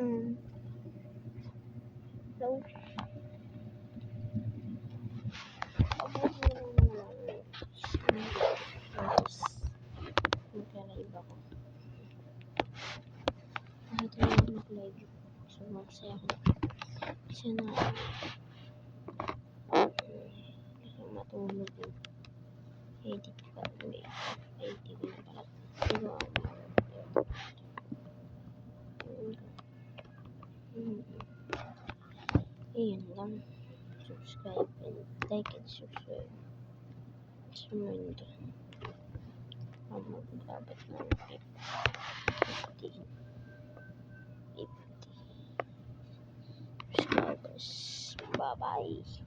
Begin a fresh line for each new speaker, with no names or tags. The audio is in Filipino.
So, magka-live ako. Kahit hindi mag-live, so magsaya ako. Kasi na gusto matulog yun. Edit pa rin. Edit ko na pala. Pero ayun lang. Subscribe and like and subscribe. Sumunod. Magbabat ng 50 subscribers. Bye-bye.